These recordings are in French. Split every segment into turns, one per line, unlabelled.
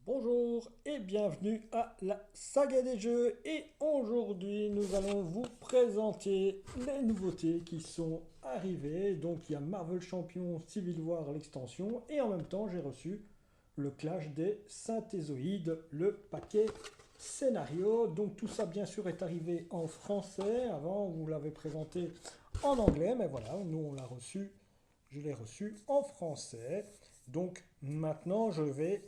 Bonjour et bienvenue à la saga des jeux et aujourd'hui nous allons vous présenter les nouveautés qui sont arrivées. Donc il y a Marvel Champions Civil War l'extension et en même temps j'ai reçu le Clash des Synthézoïdes, le paquet scénario. Donc tout ça bien sûr est arrivé en français, avant on vous l'avait présenté en anglais mais voilà, nous on l'a reçu, je l'ai reçu en français. Donc maintenant je vais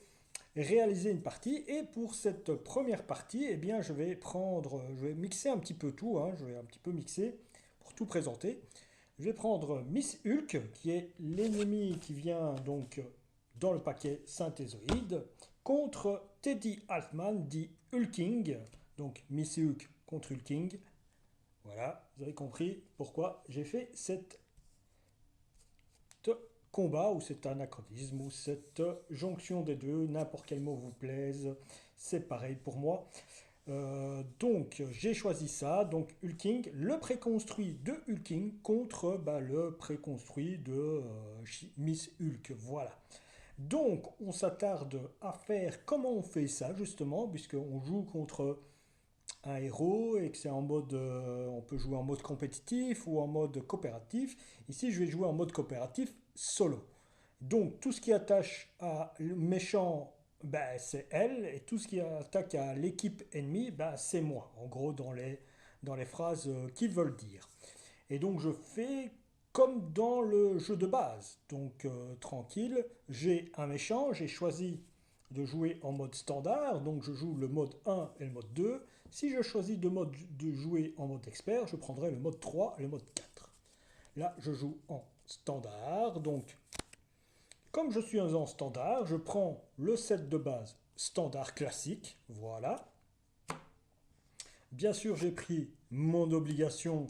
réaliser une partie. Et pour cette première partie, eh bien, je vais mixer un petit peu tout, hein, je vais un petit peu mixer pour tout présenter. Je vais prendre Miss Hulk, qui est l'ennemi qui vient donc dans le paquet synthézoïde, contre Teddy Altman, dit Hulking. Donc Miss Hulk contre Hulking. Voilà, vous avez compris pourquoi j'ai fait cette combat ou cet anachronisme ou cette jonction des deux, n'importe quel mot vous plaise, c'est pareil pour moi. Donc j'ai choisi ça, donc Hulking, le préconstruit de Hulking contre le préconstruit de Miss Hulk, voilà. Donc on s'attarde à faire comment on fait ça justement, puisqu'on joue contre un héros et que c'est en mode, on peut jouer en mode compétitif ou en mode coopératif. Ici, je vais jouer en mode coopératif solo. Donc, tout ce qui attache à le méchant, c'est elle, et tout ce qui attaque à l'équipe ennemie, c'est moi. En gros, dans les phrases qu'ils veulent dire. Et donc, je fais comme dans le jeu de base. Donc, tranquille, j'ai un méchant, j'ai choisi de jouer en mode standard, donc je joue le mode 1 et le mode 2. Si je choisis de jouer en mode expert, je prendrai le mode 3 et le mode 4. Là, je joue en standard, donc comme je suis en standard, je prends le set de base standard classique, voilà. Bien sûr, j'ai pris mon obligation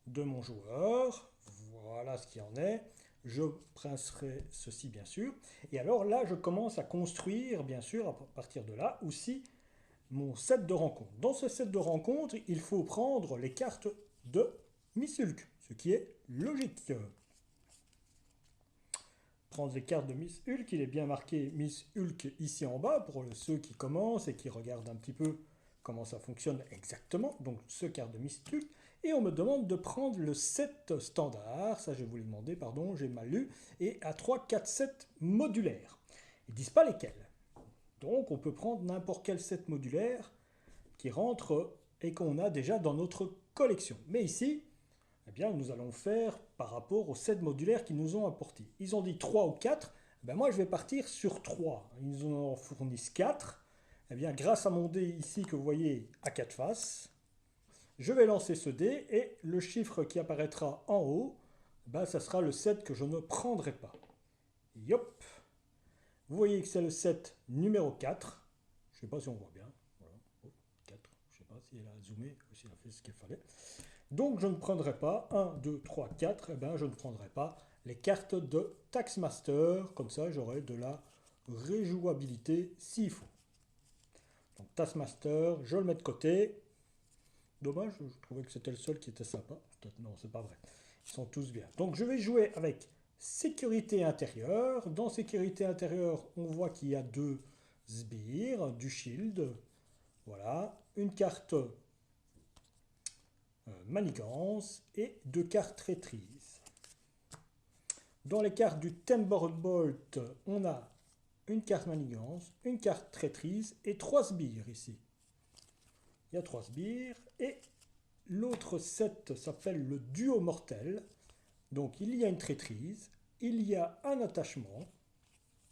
de mon joueur, voilà ce qu'il en est. Je pincerai ceci bien sûr. Et alors là, je commence à construire, bien sûr, à partir de là, aussi mon set de rencontres. Dans ce set de rencontres, il faut prendre les cartes de Miss Hulk, ce qui est logique. Prendre les cartes de Miss Hulk, il est bien marqué Miss Hulk ici en bas pour ceux qui commencent et qui regardent un petit peu comment ça fonctionne exactement. Donc ce carte de Miss Hulk. Et on me demande de prendre le set standard, ça je voulais demander, pardon, j'ai mal lu, et à 3, 4, 7 modulaires. Ils ne disent pas lesquels. Donc on peut prendre n'importe quel set modulaire qui rentre et qu'on a déjà dans notre collection. Mais ici, eh bien, nous allons faire par rapport aux 7 modulaires qu'ils nous ont apportés. Ils ont dit 3 ou 4, moi je vais partir sur 3. Ils nous en fournissent 4. Eh bien, grâce à mon dé ici que vous voyez à 4 faces, je vais lancer ce dé et le chiffre qui apparaîtra en haut, ça sera le 7 que je ne prendrai pas. Yop. Vous voyez que c'est le 7 numéro 4. Je ne sais pas si on voit bien. Voilà. Oh, 4. Je ne sais pas si elle a zoomé ou si elle a fait ce qu'il fallait. Donc je ne prendrai pas 1, 2, 3, 4. Je ne prendrai pas les cartes de Taxmaster. Comme ça, j'aurai de la réjouabilité s'il faut. Donc Taskmaster, je le mets de côté. Dommage, je trouvais que c'était le seul qui était sympa. Peut-être non, c'est pas vrai. Ils sont tous bien. Donc je vais jouer avec sécurité intérieure. Dans sécurité intérieure, on voit qu'il y a deux sbires, du shield. Voilà. Une carte manigance et deux cartes traîtrise. Dans les cartes du Thunderbolt, on a une carte manigance, une carte traîtrise et trois sbires ici. Il y a trois sbires et l'autre set s'appelle le duo mortel. Donc il y a une traîtrise, il y a un attachement,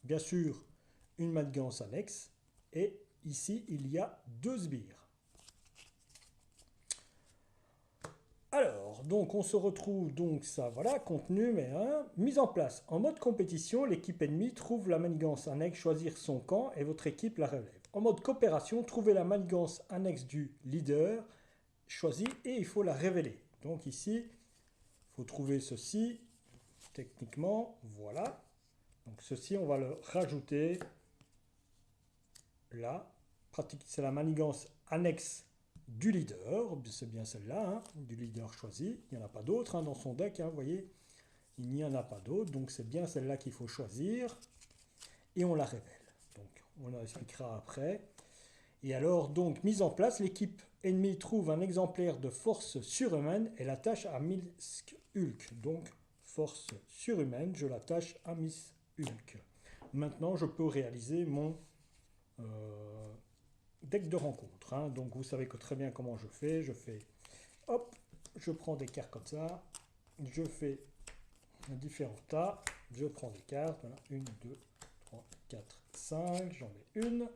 bien sûr une manigance annexe et ici il y a deux sbires. Alors, donc on se retrouve, donc ça, voilà, contenu, mise en place. En mode compétition, l'équipe ennemie trouve la manigance annexe, choisir son camp et votre équipe la relève. En mode coopération, trouvez la manigance annexe du leader, choisi et il faut la révéler. Donc ici, il faut trouver ceci, techniquement, voilà. Donc ceci, on va le rajouter là. C'est la manigance annexe du leader, c'est bien celle-là, hein, du leader choisi. Il n'y en a pas d'autres hein, dans son deck, hein, vous voyez. Il n'y en a pas d'autres, donc c'est bien celle-là qu'il faut choisir. Et on la révèle. Donc on en expliquera après. Et alors, donc, mise en place, l'équipe ennemie trouve un exemplaire de force surhumaine et l'attache à Miss Hulk. Donc, force surhumaine, je l'attache à Miss Hulk. Maintenant, je peux réaliser mon deck de rencontre. Hein. Donc, vous savez que très bien comment je fais. Je fais, hop, je prends des cartes comme ça. Je fais différents tas. Je prends des cartes. Voilà, 1, 2, 3, 4, 5. J'en mets une.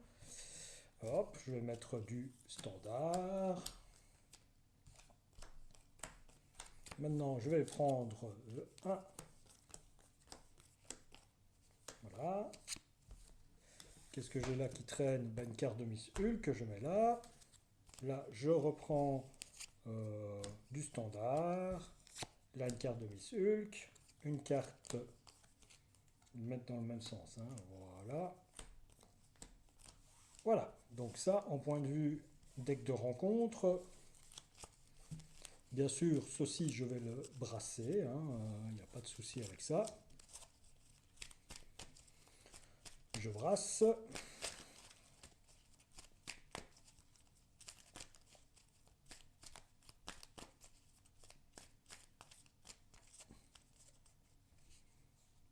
Hop, je vais mettre du standard. Maintenant, je vais prendre le 1. Voilà. Qu'est-ce que j'ai là qui traîne? Ben, une carte de Miss Hulk que je mets là. Là, je reprends du standard. Là, une carte de Miss Hulk. Une carte, mettre dans le même sens. Hein. Voilà. Voilà. Donc ça, en point de vue deck de rencontre. Bien sûr, ceci, je vais le brasser. Il n'y a pas de souci avec ça. Je brasse.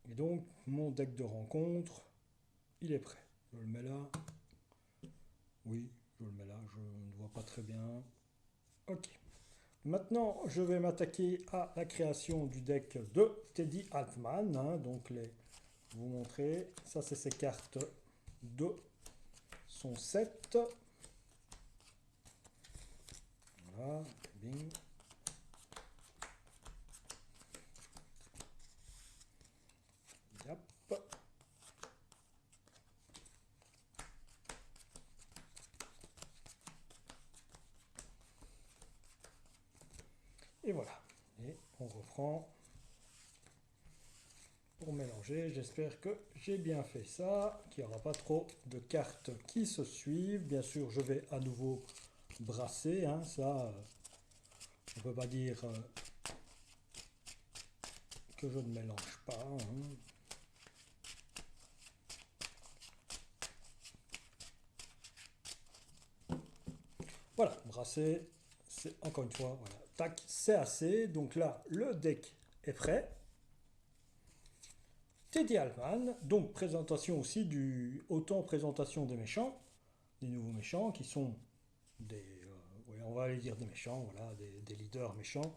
Et donc, mon deck de rencontre, il est prêt. Je le mets là. Oui, je le mets là. Je ne vois pas très bien. Ok. Maintenant, je vais m'attaquer à la création du deck de Teddy Altman. Hein, donc, vous montrer. Ça, c'est ses cartes de son set. Voilà. Bing. Yep. Et voilà. Et on reprend pour mélanger. J'espère que j'ai bien fait ça, qu'il n'y aura pas trop de cartes qui se suivent. Bien sûr, je vais à nouveau brasser. Hein, ça, on ne peut pas dire que je ne mélange pas. Hein. Voilà, brasser, c'est encore une fois, voilà, tac, c'est assez. Donc là, le deck est prêt. Teddy Altman, donc présentation aussi autant présentation des méchants, des nouveaux méchants qui sont des, ouais, on va aller dire des méchants, voilà, des leaders méchants.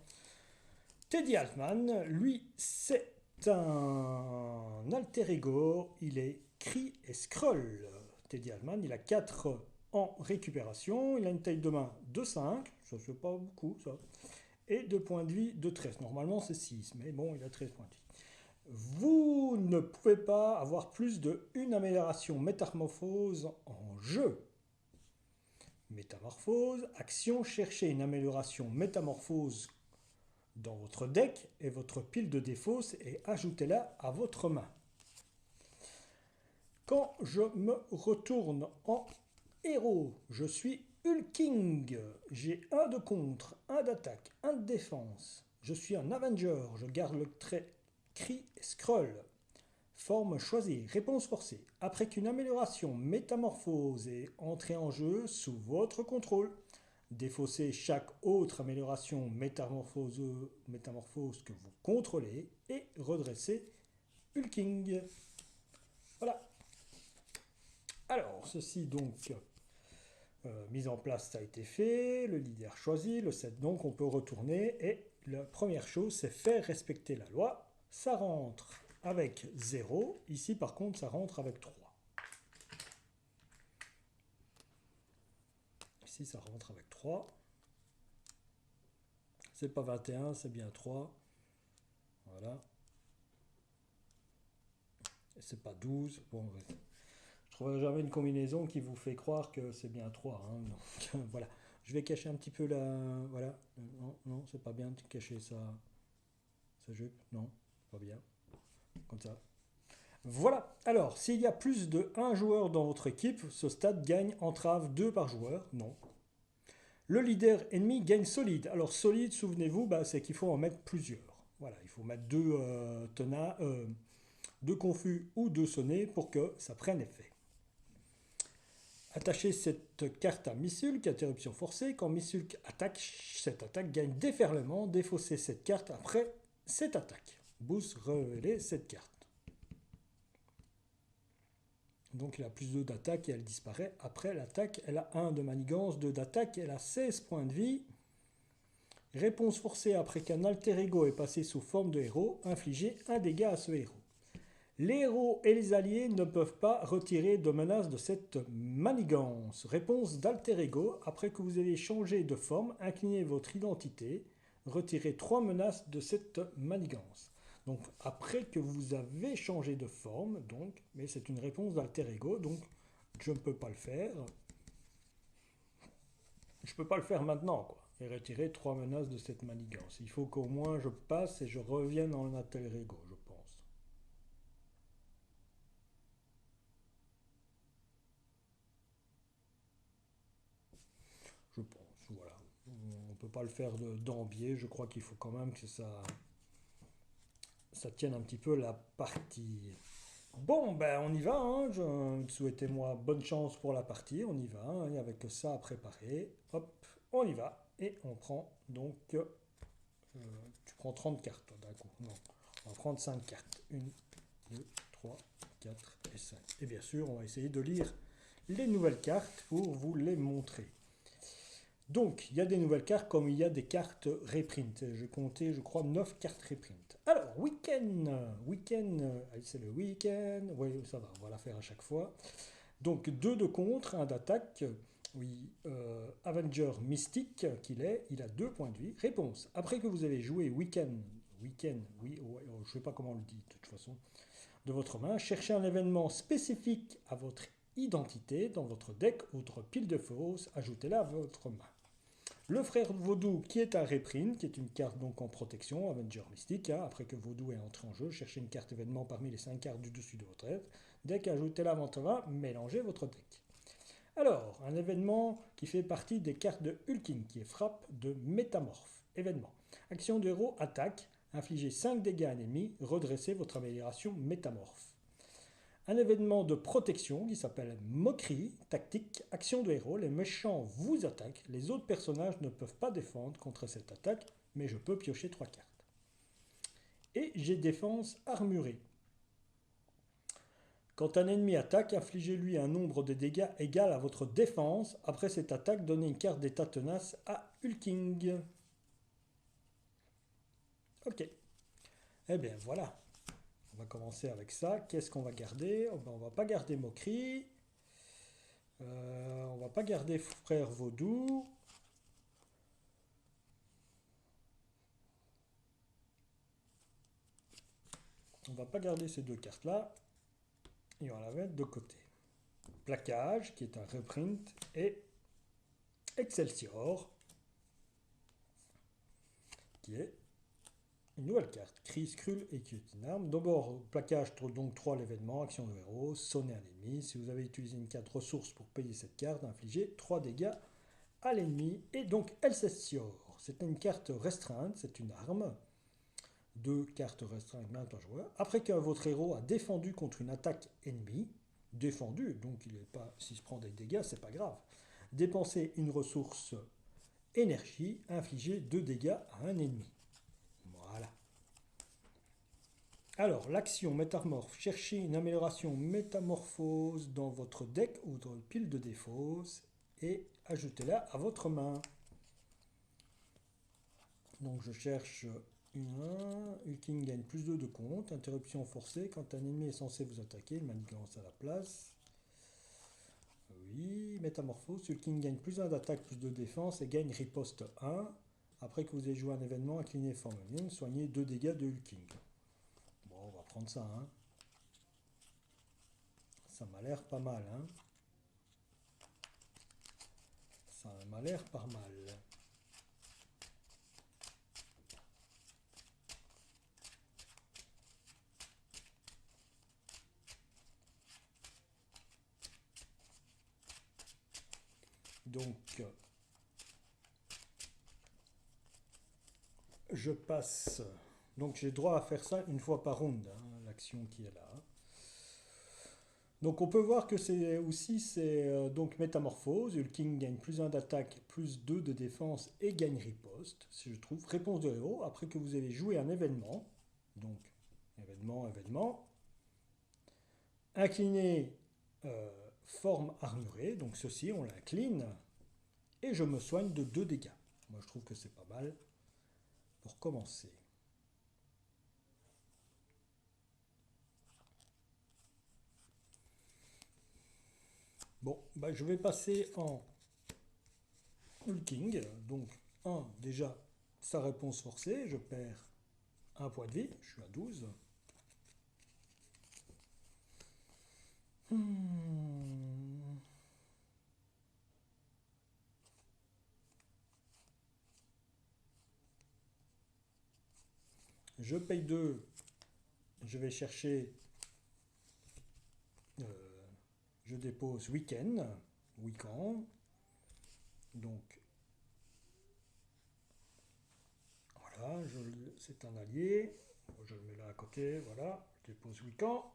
Teddy Altman, lui, c'est un alter ego, il est Kree et Skrull. Teddy Altman, il a 4 en récupération, il a une taille de main de 5, ça c'est pas beaucoup ça, et de points de vie de 13. Normalement c'est 6, mais bon, il a 13 points de vie. Vous ne pouvez pas avoir plus d'une amélioration métamorphose en jeu. Métamorphose, action, cherchez une amélioration métamorphose dans votre deck et votre pile de défausse et ajoutez-la à votre main. Quand je me retourne en héros, je suis Hulking. J'ai 1 de contre, 1 d'attaque, 1 de défense. Je suis un Avenger, je garde le trait Kree et Skrull. Forme choisie, réponse forcée. Après qu'une amélioration métamorphose est entrée en jeu sous votre contrôle, défaussez chaque autre amélioration métamorphose que vous contrôlez et redressez Hulking. Voilà. Alors, ceci donc, mise en place, ça a été fait, le leader choisi, le set donc, on peut retourner et la première chose, c'est faire respecter la loi. Ça rentre avec 0. Ici, par contre, ça rentre avec 3. Ici, ça rentre avec 3. C'est pas 21, c'est bien 3. Voilà. Et c'est pas 12. Bon, je trouverai jamais une combinaison qui vous fait croire que c'est bien 3. Hein. Donc, voilà. Je vais cacher un petit peu la... Voilà. Non, non, c'est pas bien de cacher sa jupe. Non, pas bien. Comme ça. Voilà. Alors, s'il y a plus de 1 joueur dans votre équipe, ce stade gagne entrave 2 par joueur. Non. Le leader ennemi gagne solide. Alors, solide, souvenez-vous, c'est qu'il faut en mettre plusieurs. Voilà, il faut mettre 2 confus ou 2 sonnets pour que ça prenne effet. Attachez cette carte à Miss Hulk, interruption forcée. Quand Miss Hulk attaque, cette attaque gagne déferlement. Défaussez cette carte après cette attaque. Boost, révélez cette carte. Donc elle a plus 2 d'attaque et elle disparaît après l'attaque. Elle a 1 de manigance, 2 d'attaque, elle a 16 points de vie. Réponse forcée après qu'un alter ego est passé sous forme de héros, infligez un dégât à ce héros. Les héros et les alliés ne peuvent pas retirer de menace de cette manigance. Réponse d'alter ego, après que vous ayez changé de forme, inclinez votre identité, retirez 3 menaces de cette manigance. Donc après que vous avez changé de forme, donc, mais c'est une réponse d'alter ego, donc je ne peux pas le faire. Je ne peux pas le faire maintenant, quoi. Et retirer 3 menaces de cette manigance. Il faut qu'au moins je passe et je revienne en alter ego, je pense. Je pense, voilà. On ne peut pas le faire d'embiais, je crois qu'il faut quand même que ça tienne un petit peu la partie. Bon, ben on y va, hein. Souhaitez-moi bonne chance pour la partie, on y va, hein. Il n'y avait que ça à préparer. Hop, on y va. Et on prend donc... tu prends 30 cartes, toi, d'un coup. Non, on va prendre 5 cartes. 1, 2, 3, 4 et 5. Et bien sûr, on va essayer de lire les nouvelles cartes pour vous les montrer. Donc, il y a des nouvelles cartes comme il y a des cartes reprint. J'ai compté, je crois, 9 cartes reprint. Alors, week-end, c'est le week-end. Oui, ça va, on va la faire à chaque fois. Donc, 2 de contre, 1 d'attaque. Oui, Avenger Mystique qu'il est, il a 2 points de vie. Réponse, après que vous avez joué week-end, oui, ouais, je ne sais pas comment on le dit de toute façon, de votre main, cherchez un événement spécifique à votre identité dans votre deck ou votre pile de fausses, ajoutez-la à votre main. Le frère Vaudou qui est un reprint, qui est une carte donc en protection, Avenger Mystique, hein, après que Vaudou est entré en jeu, cherchez une carte événement parmi les 5 cartes du dessus de votre deck, ajoutez-la à votre main, mélangez votre deck. Alors, un événement qui fait partie des cartes de Hulking, qui est frappe de métamorphe. Événement. Action de héros, attaque, infligez 5 dégâts à un ennemi, redressez votre amélioration métamorphe. Un événement de protection qui s'appelle Moquerie, tactique, action de héros, les méchants vous attaquent, les autres personnages ne peuvent pas défendre contre cette attaque, mais je peux piocher 3 cartes. Et j'ai défense armurée. Quand un ennemi attaque, infligez-lui un nombre de dégâts égal à votre défense. Après cette attaque, donnez une carte d'état tenace à Hulking. Ok. Eh bien voilà. On va commencer avec ça. Qu'est-ce qu'on va garder? On ne va pas garder Moquerie. On va pas garder Frère Vaudou. On va pas garder ces 2 cartes-là. Et on va la mettre de côté. Plaquage, qui est un reprint, et Excelsior, qui est une nouvelle carte. Cri, Skrull et qui est une arme. D'abord, plaquage, donc 3 l'événement, action de héros, sonner un ennemi. Si vous avez utilisé une carte ressource pour payer cette carte, infligez 3 dégâts à l'ennemi. Et donc Excelsior, c'est une carte restreinte, c'est une arme. 2 cartes restreintes maintenant joueur. Après que votre héros a défendu contre une attaque ennemie, défendu, donc il n'est pas, s'il se prend des dégâts, c'est pas grave. Dépensez une ressource énergie, infligez 2 dégâts à un ennemi. Voilà. Alors, l'action métamorphe, cherchez une amélioration métamorphose dans votre deck ou dans une pile de défausse et ajoutez-la à votre main. Donc je cherche une 1, Hulking gagne plus 2 de compte, interruption forcée, quand un ennemi est censé vous attaquer, une manigance à la place. Oui, métamorphose, Hulking gagne plus 1 d'attaque, plus 2 de défense et gagne riposte 1. Après que vous ayez joué un événement, incliné forme immune, soignez 2 dégâts de Hulking. Bon, on va prendre ça, hein. Ça m'a l'air pas mal, hein. Ça m'a l'air pas mal. Donc, je passe. Donc, j'ai droit à faire ça une fois par round, hein, l'action qui est là. Donc on peut voir que c'est aussi donc métamorphose. Hulking gagne plus 1 d'attaque, plus 2 de défense et gagne riposte, si je trouve. Réponse de héros, après que vous avez joué un événement. Donc événement, événement. Incliné, forme armurée. Donc ceci, on l'incline. Et je me soigne de 2 dégâts. Moi je trouve que c'est pas mal pour commencer. Bon, bah, je vais passer en hulking. Donc, déjà, sa réponse forcée. Je perds un point de vie. Je suis à 12. Hmm. Je paye 2. Je vais chercher. euh, je dépose week-end. Week-end. Donc, voilà, c'est un allié. Je le mets là à côté. Voilà, je dépose week-end.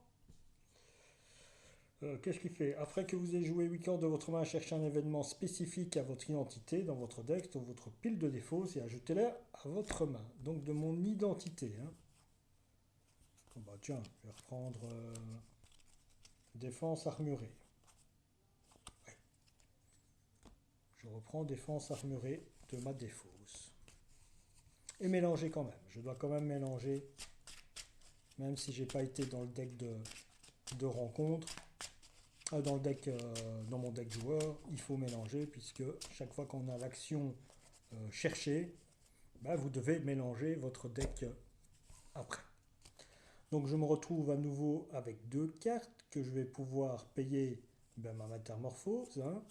Qu'est-ce qu'il fait? Après que vous ayez joué 8 cartes de votre main, cherchez un événement spécifique à votre identité dans votre deck, dans votre pile de défauts et ajoutez-le à votre main. Donc de mon identité. Hein. Oh bah tiens, je vais reprendre défense armurée. Ouais. Je reprends défense armurée de ma défausse. Et mélanger quand même. Je dois quand même mélanger, même si j'ai pas été dans le deck de rencontre. Dans le deck, dans mon deck joueur, il faut mélanger puisque chaque fois qu'on a l'action chercher, bah, vous devez mélanger votre deck après. Donc je me retrouve à nouveau avec 2 cartes que je vais pouvoir payer ma métamorphose. Hein.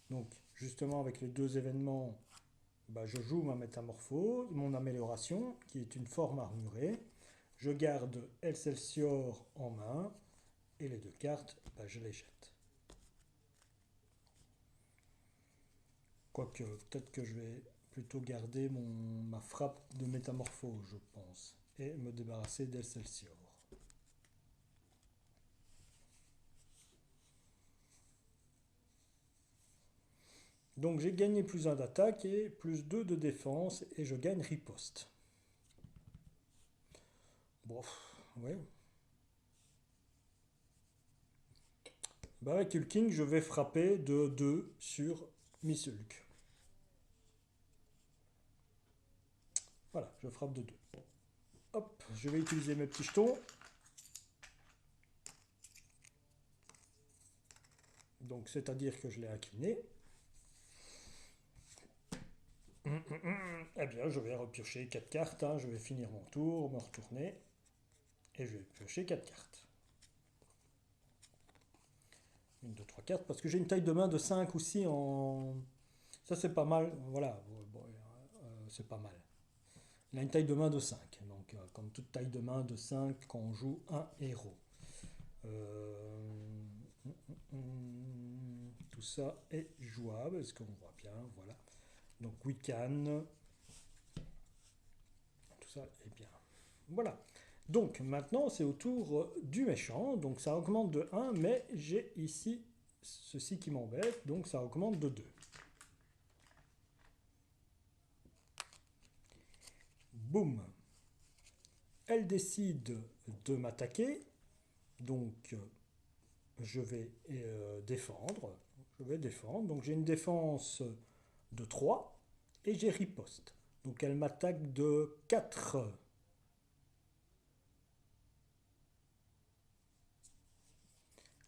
Donc justement avec les 2 événements, bah, je joue ma métamorphose, mon amélioration qui est une forme armurée. Je garde Excelsior en main et les 2 cartes, bah, je les jette. Quoique, peut-être que je vais plutôt garder ma frappe de métamorphose, je pense, et me débarrasser d'Excelsior. Donc j'ai gagné plus 1 d'attaque et plus 2 de défense, et je gagne riposte. Bon, ouais. Bah avec Hulking, je vais frapper de 2 sur Miss Hulk. Voilà, je frappe de 2. Hop, je vais utiliser mes petits jetons. Donc c'est-à-dire que je l'ai incliné. Eh bien, je vais repiocher 4 cartes. Hein. Je vais finir mon tour, me retourner. Et je vais piocher 4 cartes. Une, 2, 3, 4. Parce que j'ai une taille de main de 5 aussi en. Ça, c'est pas mal. Voilà, bon, c'est pas mal. Il a une taille de main de 5. Donc, comme toute taille de main de 5 quand on joue un héros. Euh, Tout ça est jouable. Est-ce qu'on voit bien? Voilà. Donc, we can. Tout ça est bien. Voilà. Donc maintenant c'est au tour du méchant. Donc ça augmente de 1, mais j'ai ici ceci qui m'embête. Donc ça augmente de 2. Boum. Elle décide de m'attaquer. Donc je vais défendre. Je vais défendre. Donc j'ai une défense de 3 et j'ai riposte. Donc elle m'attaque de 4.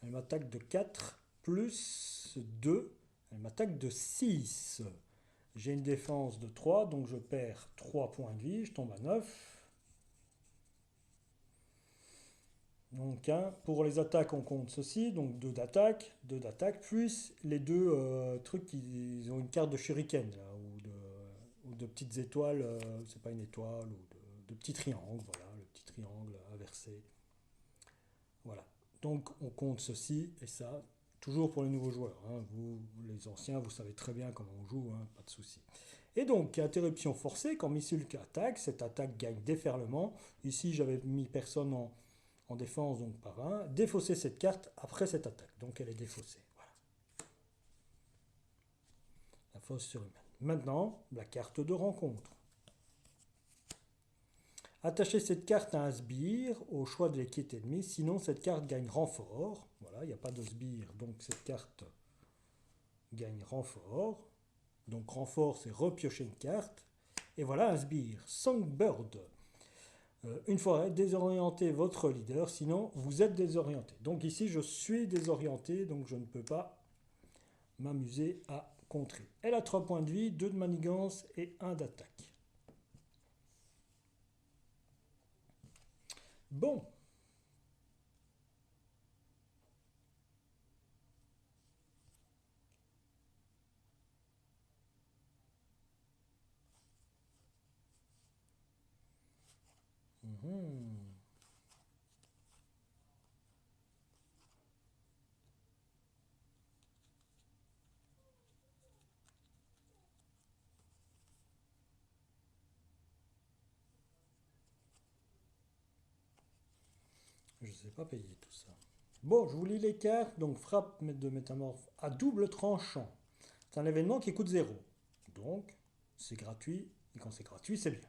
Elle m'attaque de 4 plus 2. Elle m'attaque de 6. J'ai une défense de 3, donc je perds 3 points de vie. Je tombe à 9. Donc pour les attaques, on compte ceci. Donc 2 d'attaque, 2 d'attaque, plus les 2 trucs qui ont une carte de shuriken, là, ou de petites étoiles. C'est pas une étoile, ou de petits triangles. Voilà, le petit triangle inversé. Voilà. Donc on compte ceci et ça, toujours pour les nouveaux joueurs. Hein. Vous, les anciens, vous savez très bien comment on joue, hein, pas de souci. Et donc, interruption forcée, quand Miss Hulk attaque, cette attaque gagne déferlement. Ici, j'avais mis personne en défense donc par 1, défausser cette carte après cette attaque. Donc elle est défaussée. Voilà. La fausse surhumaine. Maintenant, la carte de rencontre. Attachez cette carte à un sbire au choix de l'équipe ennemie, sinon cette carte gagne renfort. Voilà, il n'y a pas de sbire, donc cette carte gagne renfort. Donc renfort, c'est repiocher une carte. Et voilà un sbire, Songbird. Une fois désorienté votre leader, sinon vous êtes désorienté. Donc ici je suis désorienté, donc je ne peux pas m'amuser à contrer. Elle a 3 points de vie, 2 de manigance et 1 d'attaque. Bon. Mhm. Je ne sais pas payer tout ça. Bon, je vous lis les cartes. Donc, frappe de métamorphe à double tranchant. C'est un événement qui coûte 0. Donc, c'est gratuit. Et quand c'est gratuit, c'est bien.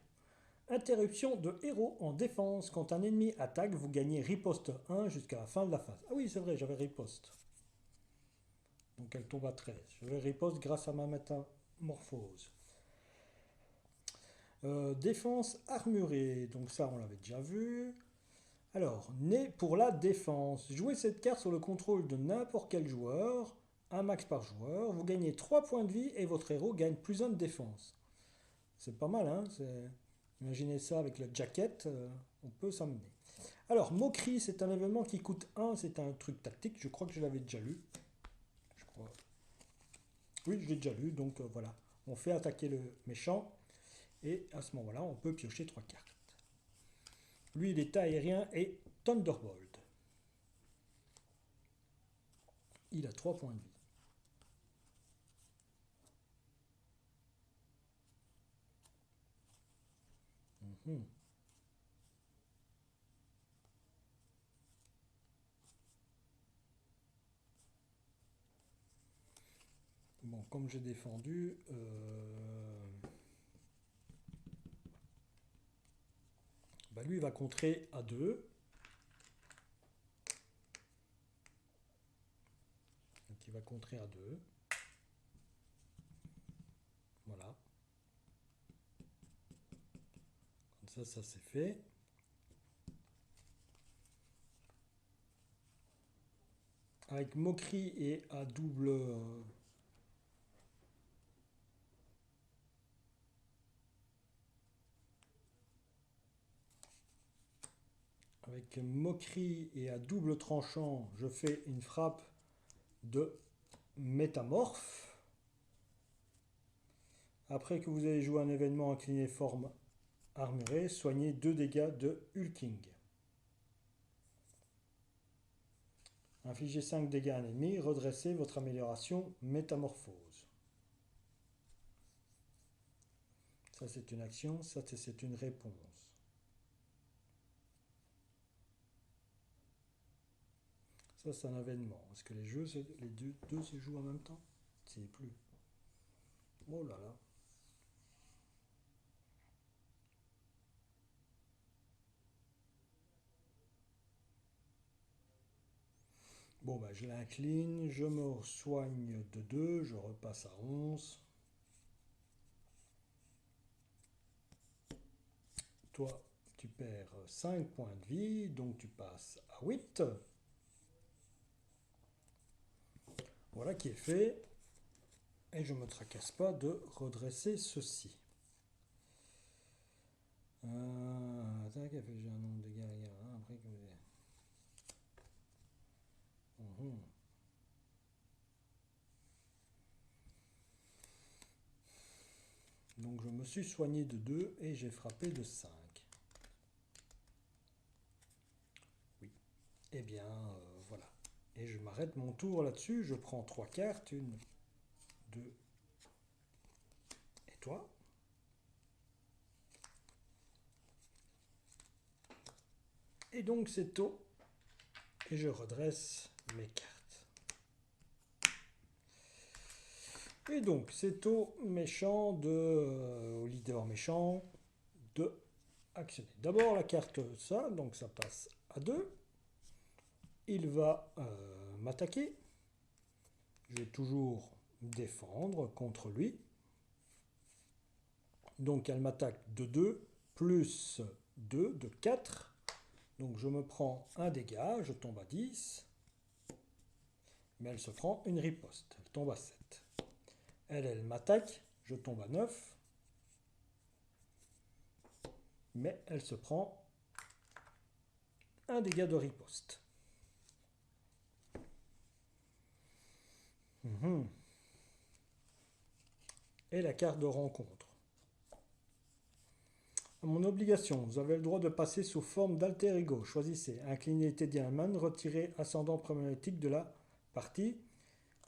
Interruption de héros en défense. Quand un ennemi attaque, vous gagnez riposte 1 jusqu'à la fin de la phase. Ah oui, c'est vrai, j'avais riposte. Donc elle tombe à 13. Je vais riposte grâce à ma métamorphose. Défense armurée. Donc ça, on l'avait déjà vu. Alors, né pour la défense. Jouez cette carte sur le contrôle de n'importe quel joueur. Un max par joueur. Vous gagnez 3 points de vie et votre héros gagne plus 1 de défense. C'est pas mal, hein. Imaginez ça avec le jacket. On peut s'amener. Alors, moquerie, c'est un événement qui coûte 1. C'est un truc tactique. Je crois que je l'avais déjà lu. Je crois. Oui, je l'ai déjà lu. Donc voilà. On fait attaquer le méchant. Et à ce moment-là, on peut piocher 3 cartes. Lui, il est aérien et Thunderbolt. Il a 3 points de vie. Mhm. Bon, comme j'ai défendu, bah lui il va contrer à 2. Donc il va contrer à 2. Voilà. Comme ça c'est fait. Avec moquerie et à double... avec moquerie et à double tranchant, je fais une frappe de métamorphe. Après que vous avez joué un événement incliné forme armurée, soignez 2 dégâts de hulking. Infligez 5 dégâts à un ennemi, redressez votre amélioration métamorphose. Ça c'est une action, ça c'est une réponse. Ça c'est un événement. Est-ce que les deux se jouent en même temps? C'est plus. Oh là là. Bon bah je l'incline, je me soigne de 2, je repasse à 11. Toi, tu perds 5 points de vie, donc tu passes à 8. Voilà qui est fait. Et je ne me tracasse pas de redresser ceci. Attaque, j'ai un nombre de dégâts après que vous avez... Donc je me suis soigné de 2 et j'ai frappé de 5. Oui. Eh bien, voilà. Et je m'arrête mon tour là-dessus. Je prends 3 cartes. 1, 2. Et toi? Et donc c'est au Et je redresse mes cartes. Et donc, c'est au méchant au leader méchant de actionner. D'abord la carte ça, donc ça passe à 2. Il va m'attaquer. Je vais toujours défendre contre lui. Donc elle m'attaque de 2 plus 2 de 4. Donc je me prends un dégât, je tombe à 10. Mais elle se prend une riposte, elle tombe à 7. Elle m'attaque, je tombe à 9. Mais elle se prend un dégât de riposte. Et la carte de rencontre. À mon obligation, vous avez le droit de passer sous forme d'alter ego. Choisissez incliner Teddy Allman, retirer ascendant problématique de la partie.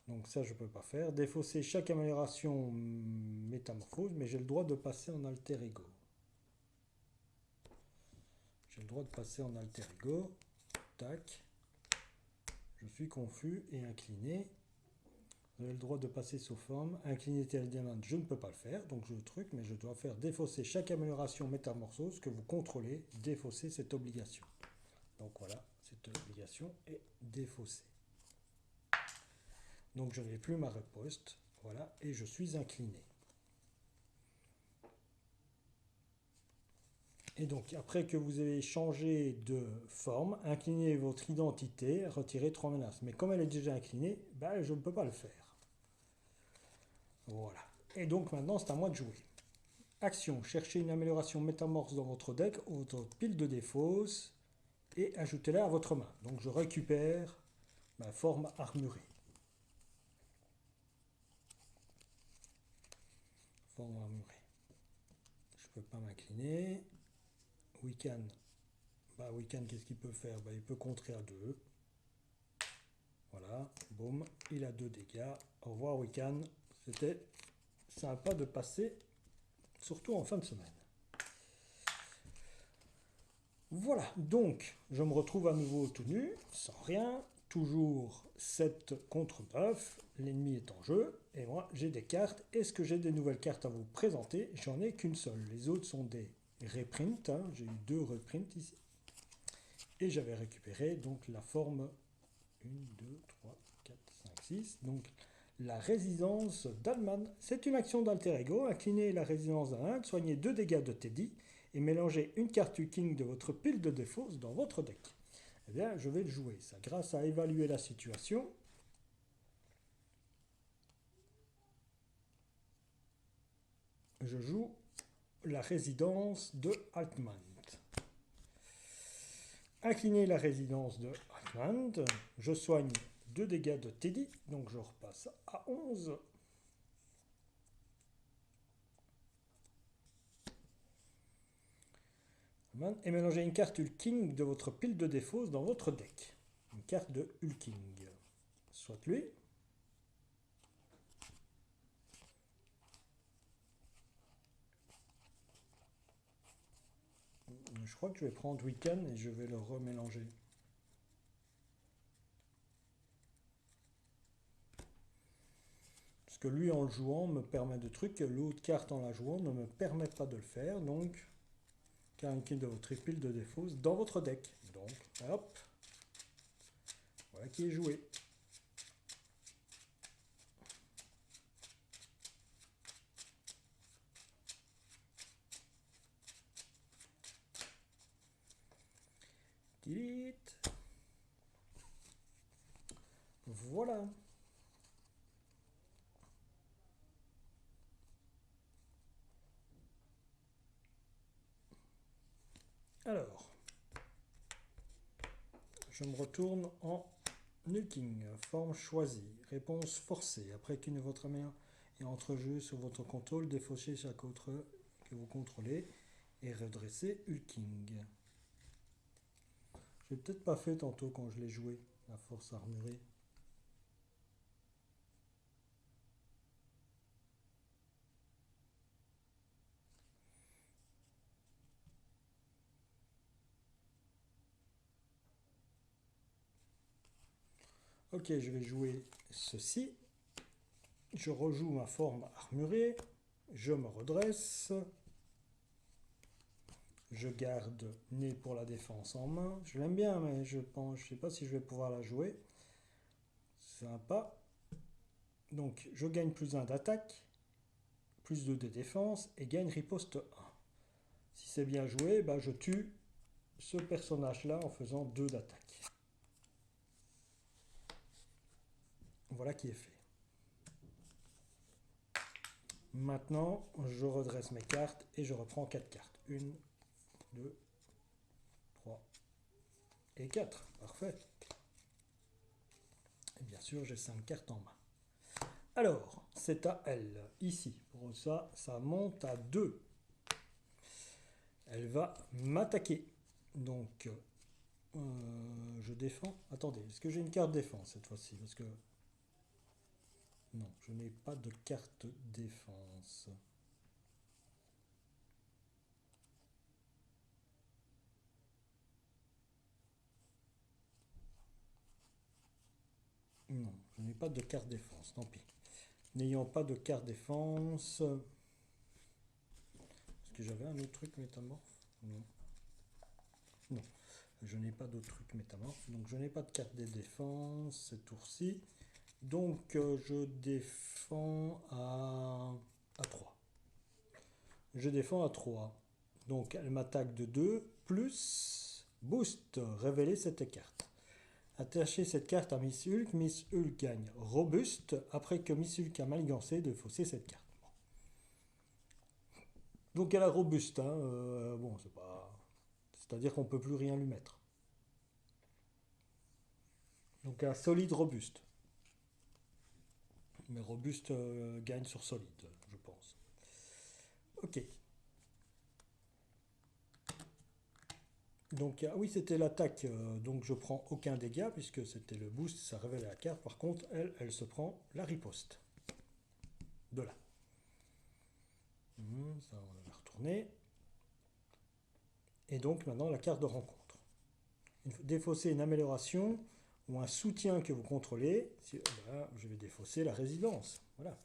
Donc ça, je ne peux pas faire. Défausser chaque amélioration métamorphose, mais j'ai le droit de passer en alter ego. J'ai le droit de passer en alter ego. Tac. Je suis confus et incliné. Vous avez le droit de passer sous forme. Incliner tel diamant, je ne peux pas le faire. Donc je le truc, mais je dois faire défausser chaque amélioration métamorphose que vous contrôlez. Défausser cette obligation. Donc voilà, cette obligation est défaussée. Donc je n'ai plus ma riposte. Voilà, et je suis incliné. Et donc, après que vous avez changé de forme, inclinez votre identité, retirez 3 menaces. Mais comme elle est déjà inclinée, ben, je ne peux pas le faire. Voilà. Et donc maintenant, c'est à moi de jouer. Action, cherchez une amélioration métamorphe dans votre deck ou votre pile de défausse et ajoutez-la à votre main. Donc je récupère ma forme armurée. Forme armurée. Je ne peux pas m'incliner. Wiccan. Bah, Wiccan, qu'est-ce qu'il peut faire? Bah, il peut contrer à 2. Voilà, boum, il a 2 dégâts. Au revoir Wiccan. C'était sympa de passer, surtout en fin de semaine. Voilà, donc je me retrouve à nouveau tout nu, sans rien, toujours 7 contre 9, l'ennemi est en jeu, et moi j'ai des cartes. Est-ce que j'ai des nouvelles cartes à vous présenter? J'en ai qu'une seule, les autres sont des reprints, hein. J'ai eu 2 reprints ici. Et j'avais récupéré donc la forme 1, 2, 3, 4, 5, 6, donc la résidence d'Allman. C'est une action d'alter ego, incliner la résidence d'Allman, soigner 2 dégâts de Teddy, et mélanger une carte King de votre pile de défausse dans votre deck. Eh bien, je vais le jouer, ça, grâce à évaluer la situation. Je joue la résidence de Altman. Incliner la résidence de Altman, je soigne 2 dégâts de Teddy, donc je repasse à 11. Et mélangez une carte Hulking de votre pile de défausse dans votre deck. Une carte de Hulking. Soit lui. Je crois que je vais prendre Weekend et je vais le remélanger. Parce que lui en le jouant me permet de trucs que l'autre carte en la jouant ne me permet pas de le faire. Donc, Hulking de votre pile de défausse dans votre deck. Donc, hop. Voilà qui est joué. Delete. Voilà. Alors, je me retourne en Hulking, forme choisie, réponse forcée. Après qu'une de votre main est entre jeu sur votre contrôle, défauchez chaque autre que vous contrôlez et redressez Hulking. Je l'ai peut-être pas fait tantôt quand je l'ai joué, la force armurée. Ok, je vais jouer ceci. Je rejoue ma forme armurée. Je me redresse. Je garde nez pour la défense en main. Je l'aime bien, mais je sais pas si je vais pouvoir la jouer. Sympa. Donc, je gagne plus 1 d'attaque, plus 2 de défense et gagne riposte 1. Si c'est bien joué, bah, je tue ce personnage-là en faisant 2 d'attaque. Voilà qui est fait. Maintenant, je redresse mes cartes et je reprends 4 cartes. 1, 2, 3 et 4. Parfait. Et bien sûr, j'ai 5 cartes en main. Alors, c'est à elle, ici. Pour ça, ça monte à 2. Elle va m'attaquer. Donc, je défends. Attendez, est-ce que j'ai une carte défense cette fois-ci? Parce que... Non, je n'ai pas de carte défense. Non, je n'ai pas de carte défense, tant pis. N'ayant pas de carte défense... Est-ce que j'avais un autre truc métamorphe? Non. Non, je n'ai pas d'autre truc métamorphe. Donc je n'ai pas de carte de défense ce tour-ci. Donc je défends à 3. Je défends à 3. Donc elle m'attaque de 2, plus boost, révéler cette carte. Attachez cette carte à Miss Hulk. Miss Hulk gagne robuste après que Miss Hulk a manigancé de fausser cette carte. Donc elle a robuste, hein, bon c'est pas... C'est-à-dire qu'on ne peut plus rien lui mettre. Donc un solide robuste. Mais robuste gagne sur solide, je pense. Ok. Donc oui, c'était l'attaque, donc je prends aucun dégât puisque c'était le boost, ça révèle la carte. Par contre, elle se prend la riposte. De là. Ça, on va retourner. Et donc maintenant la carte de rencontre. Défausser une amélioration ou un soutien que vous contrôlez. Je vais défausser la résidence. Voilà.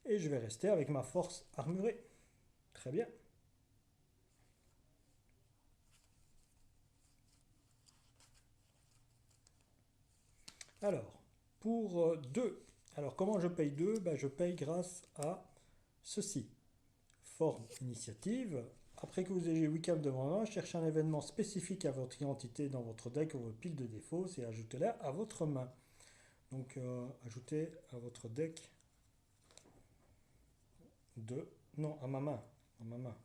Et je vais rester avec ma force armurée. Très bien. Alors, pour 2. Alors, comment je paye 2? Je paye grâce à ceci. Forme initiative. Après que vous ayez Wickham devant moi, cherchez un événement spécifique à votre identité dans votre deck ou votre pile de défauts et ajoutez-la à votre main. Donc, ajoutez à votre deck de... Non, à ma main. À ma main.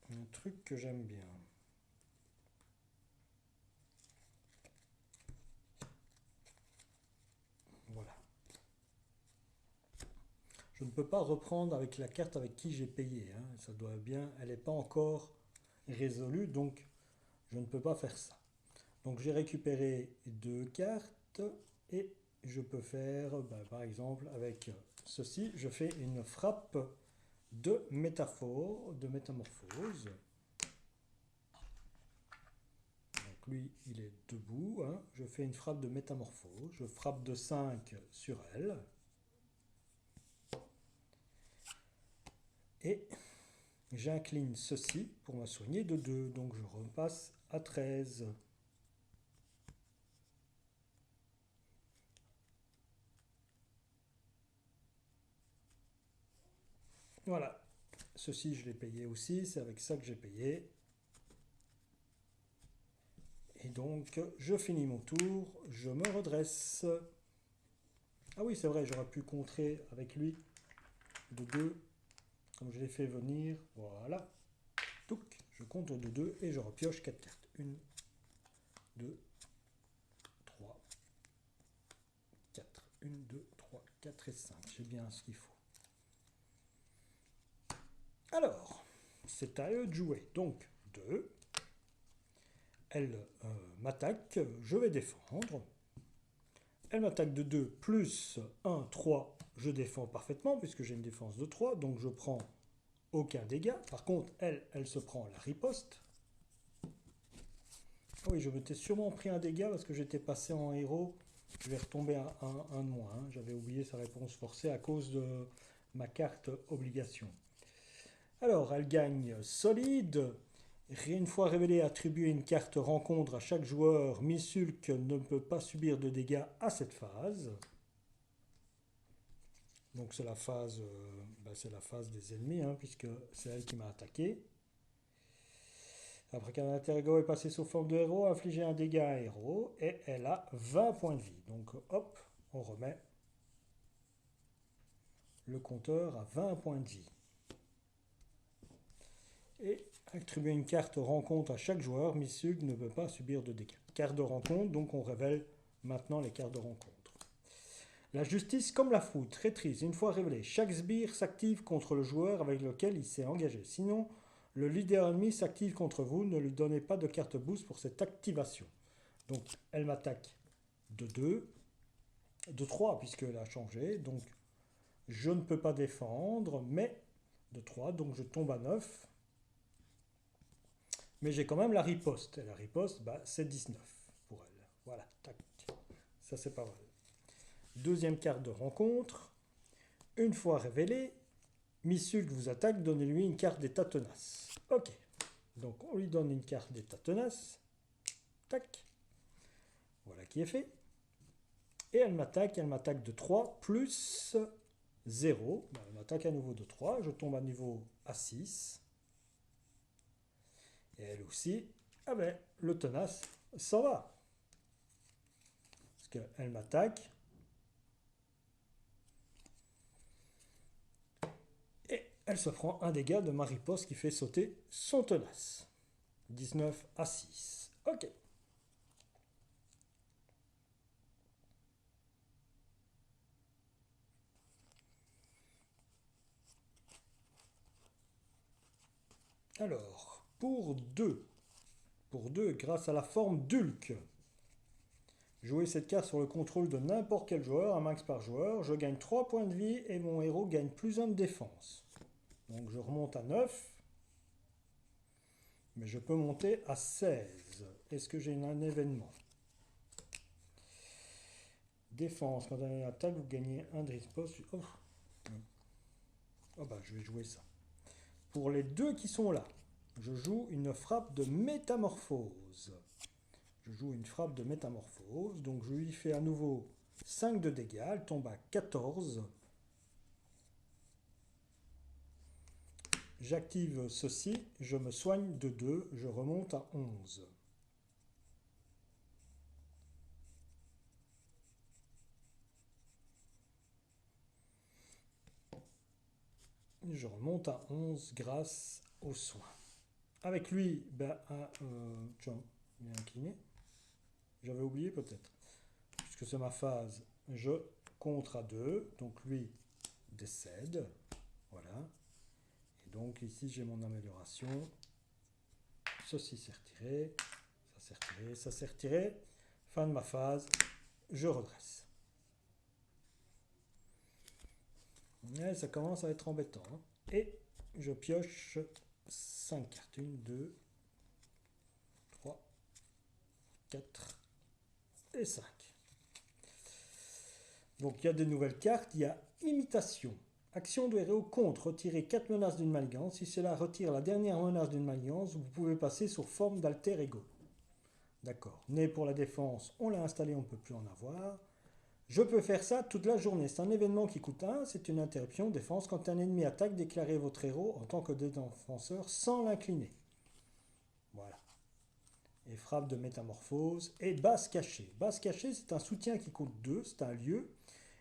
Un truc que j'aime bien. Voilà. Je ne peux pas reprendre avec la carte avec qui j'ai payé. Hein. Ça doit bien... Elle n'est pas encore résolue, donc je ne peux pas faire ça. Donc j'ai récupéré 2 cartes et je peux faire, par exemple, avec ceci, je fais une frappe de métaphore, de métamorphose. Donc lui, il est debout. Hein. Je fais une frappe de métamorphose. Je frappe de 5 sur elle. Et j'incline ceci pour me soigner de 2. Donc je repasse à 13. Voilà. Ceci, je l'ai payé aussi. C'est avec ça que j'ai payé. Et donc, je finis mon tour. Je me redresse. Ah oui, c'est vrai, j'aurais pu contrer avec lui de 2. Comme je l'ai fait venir. Voilà. Touc, je compte de 2 et je repioche 4 cartes. 1, 2, 3, 4. 1, 2, 3, 4 et 5. J'ai bien ce qu'il faut. Alors, c'est à eux de jouer. Donc, 2. Elle m'attaque. Je vais défendre. Elle m'attaque de 2 plus 1, 3. Je défends parfaitement puisque j'ai une défense de 3. Donc, je prends aucun dégât. Par contre, elle se prend la riposte. Oui, je m'étais sûrement pris un dégât parce que j'étais passé en héros. Je vais retomber à un de moins, hein. J'avais oublié sa réponse forcée à cause de ma carte obligation. Alors, elle gagne solide. Une fois révélée, attribuer une carte rencontre à chaque joueur. Miss Hulk ne peut pas subir de dégâts à cette phase. Donc c'est la phase des ennemis, hein, puisque c'est elle qui m'a attaqué. Après qu'un interro est passé sous forme de héros, infliger un dégât à héros, et elle a 20 points de vie. Donc hop, on remet le compteur à 20 points de vie. Et attribuer une carte rencontre à chaque joueur, Miss Hulk ne peut pas subir de dégâts. Carte de rencontre, donc on révèle maintenant les cartes de rencontre. La justice comme la foudre, traîtrise, une fois révélée, chaque sbire s'active contre le joueur avec lequel il s'est engagé. Sinon, le leader ennemi s'active contre vous, ne lui donnez pas de carte boost pour cette activation. Donc elle m'attaque de 2, de 3 puisqu'elle a changé, donc je ne peux pas défendre, mais de 3, donc je tombe à 9. Mais j'ai quand même la riposte, et la riposte, c'est 19 pour elle. Voilà, tac, ça c'est pas mal. Deuxième carte de rencontre. Une fois révélée, Miss Hulk vous attaque, donnez-lui une carte d'état tenace. Ok. Donc on lui donne une carte d'état tenace. Tac. Voilà qui est fait. Et elle m'attaque de 3 plus 0. Elle m'attaque à nouveau de 3. Je tombe à niveau à 6. Et elle aussi, le tenace, ça va. Parce qu'elle m'attaque. Elle se prend un dégât de ma riposte qui fait sauter son tenace. 19 à 6. Ok. Alors, pour 2, grâce à la forme d'Hulk, jouez cette carte sur le contrôle de n'importe quel joueur, un max par joueur. Je gagne 3 points de vie et mon héros gagne plus 1 de défense. Donc je remonte à 9. Mais je peux monter à 16. Est-ce que j'ai un événement? Défense, quand on a une attaque, vous gagnez 1 de riposte. Je vais jouer ça. Pour les deux qui sont là, je joue une frappe de métamorphose. Donc je lui fais à nouveau 5 de dégâts, elle tombe à 14. J'active ceci, je me soigne de 2, je remonte à 11. Je remonte à 11 grâce aux soins. Avec lui, tiens, il est incliné. J'avais oublié peut-être. Puisque c'est ma phase, je contre à 2. Donc lui décède. Voilà. Et donc ici j'ai mon amélioration. Ceci s'est retiré. Ça s'est retiré. Ça s'est retiré. Fin de ma phase. Je redresse. Et ça commence à être embêtant, hein. Et je pioche 5 cartes. 1, 2, 3, 4 et 5. Donc il y a des nouvelles cartes. Il y a imitation. Action de héros contre. Retirer 4 menaces d'une malléance. Si cela retire la dernière menace d'une malléance, vous pouvez passer sur forme d'alter ego. D'accord. Né pour la défense, on l'a installé, on ne peut plus en avoir. Je peux faire ça toute la journée. C'est un événement qui coûte 1, c'est une interruption défense. Quand un ennemi attaque, déclarez votre héros en tant que défenseur sans l'incliner. Voilà. Et frappe de métamorphose. Et base cachée. Base cachée, c'est un soutien qui coûte 2, c'est un lieu.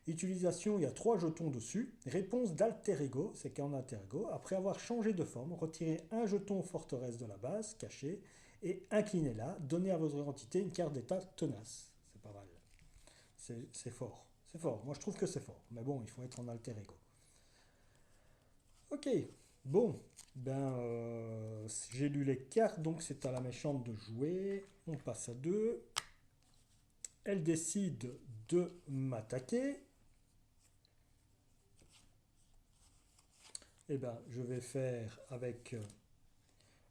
Utilisation, il y a 3 jetons dessus. Réponse d'alter ego, c'est qu'en alter ego, après avoir changé de forme, retirez un jeton forteresse de la base cachée et inclinez-la. Donnez à votre entité une carte d'état tenace. C'est pas mal. C'est fort. C'est fort. Moi, je trouve que c'est fort. Mais bon, il faut être en alter ego. Ok. Bon. J'ai lu les cartes, donc c'est à la méchante de jouer. On passe à 2. Elle décide de m'attaquer. Je vais faire avec...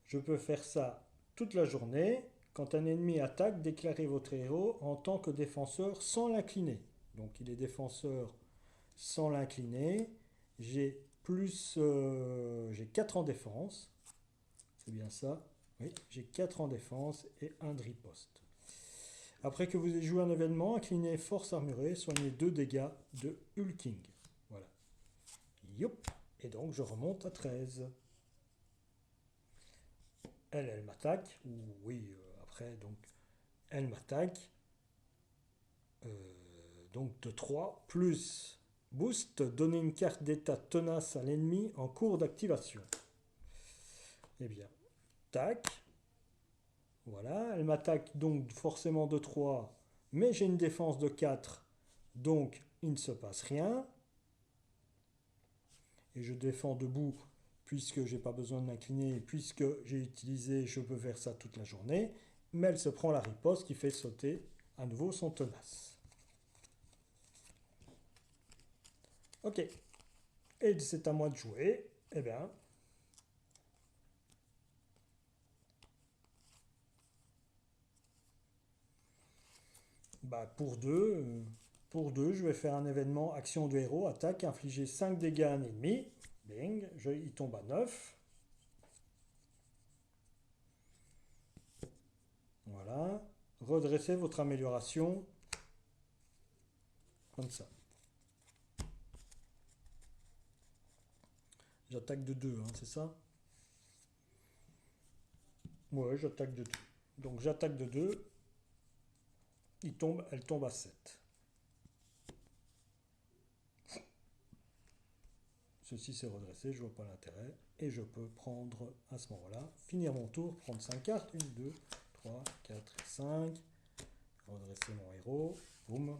je peux faire ça toute la journée. Quand un ennemi attaque, déclarez votre héros en tant que défenseur sans l'incliner. Donc il est défenseur sans l'incliner. J'ai j'ai 4 en défense. C'est bien ça. Oui, j'ai 4 en défense et 1 de riposte. Après que vous ayez joué un événement, inclinez force armurée, soignez 2 dégâts de hulking. Voilà. Youp. Et donc je remonte à 13. Elle m'attaque. Oui, après, donc, elle m'attaque. Donc de 3 plus boost, donner une carte d'état tenace à l'ennemi en cours d'activation. Eh bien, tac. Voilà, elle m'attaque donc forcément de 3, mais j'ai une défense de 4, donc il ne se passe rien. Et je défends debout puisque j'ai pas besoin de m'incliner, puisque j'ai utilisé, je peux faire ça toute la journée. Mais elle se prend la riposte qui fait sauter à nouveau son tenace. Ok. Et c'est à moi de jouer. Eh bien, bah pour deux, je vais faire un événement action de héros, attaque, infliger 5 dégâts à un ennemi. Bing, il tombe à 9. Voilà. Redressez votre amélioration. Comme ça. J'attaque de 2, hein, c'est ça? Ouais, j'attaque de 2. Donc j'attaque de 2. Elle tombe à 7. Ceci c'est redressé, je vois pas l'intérêt. Et je peux prendre à ce moment-là, finir mon tour, prendre 5 cartes. 1, 2, 3, 4, 5. Redresser mon héros. Boum.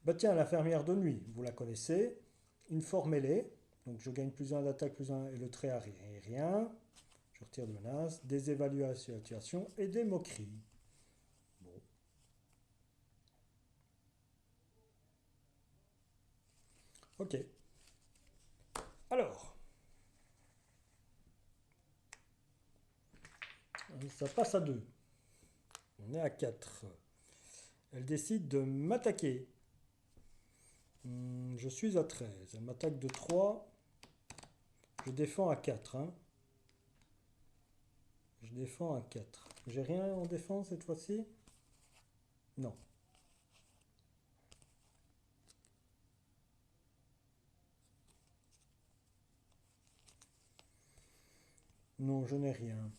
Bah tiens, l'infirmière de nuit, vous la connaissez. Une forme mêlée. Donc je gagne plus 1 d'attaque, plus 1 et le trait aérien. Je retire de menace. Des évaluations et des moqueries. Bon. Ok. Alors. Ça passe à 2. On est à 4. Elle décide de m'attaquer. Je suis à 13. Elle m'attaque de 3. Je défends à 4. Hein. Je défends à 4. J'ai rien en défense cette fois-ci? Non. Non, je n'ai rien.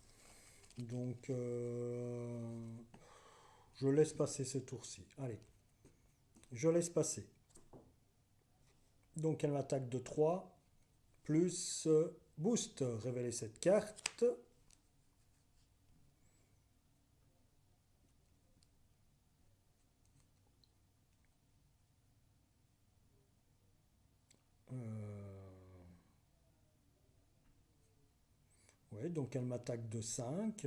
Donc, je laisse passer ce tour-ci. Allez. Je laisse passer. Donc, elle m'attaque de 3. Plus boost. Révéler cette carte. Oui, donc elle m'attaque de 5.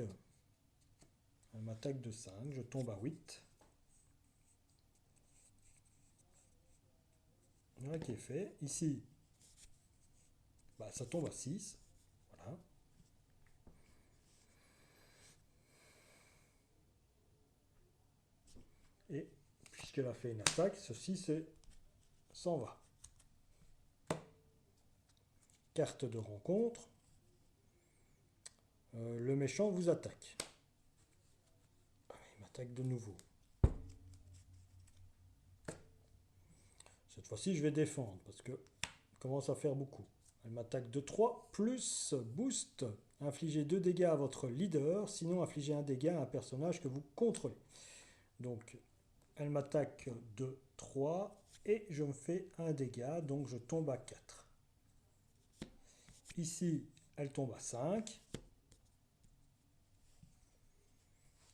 Elle m'attaque de 5. Je tombe à 8. Voilà qui est fait. Ici, bah, ça tombe à 6. Voilà. Et puisqu'elle a fait une attaque, ceci s'en va. Carte de rencontre. Le méchant vous attaque. Il m'attaque de nouveau. Cette fois-ci, je vais défendre parce que commence à faire beaucoup. Elle m'attaque de 3 plus boost. Infligez 2 dégâts à votre leader, sinon infligez un dégât à un personnage que vous contrôlez. Donc, elle m'attaque de 3 et je me fais un dégât, donc je tombe à 4. Ici, elle tombe à 5.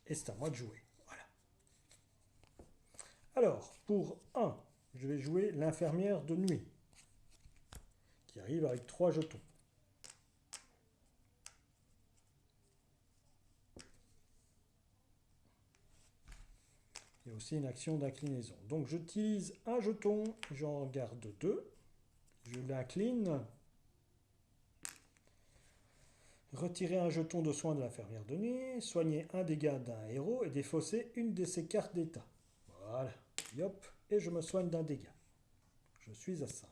Et c'est à moi de jouer. Voilà. Alors, pour 1, je vais jouer l'infirmière de nuit, qui arrive avec 3 jetons. Il y a aussi une action d'inclinaison. Donc j'utilise un jeton, j'en garde 2. Je l'incline. Retirer un jeton de soin de l'infirmière de nuit, soigner un dégât d'un héros et défausser une de ses cartes d'état. Voilà, yop, et je me soigne d'un dégât. Je suis à 5.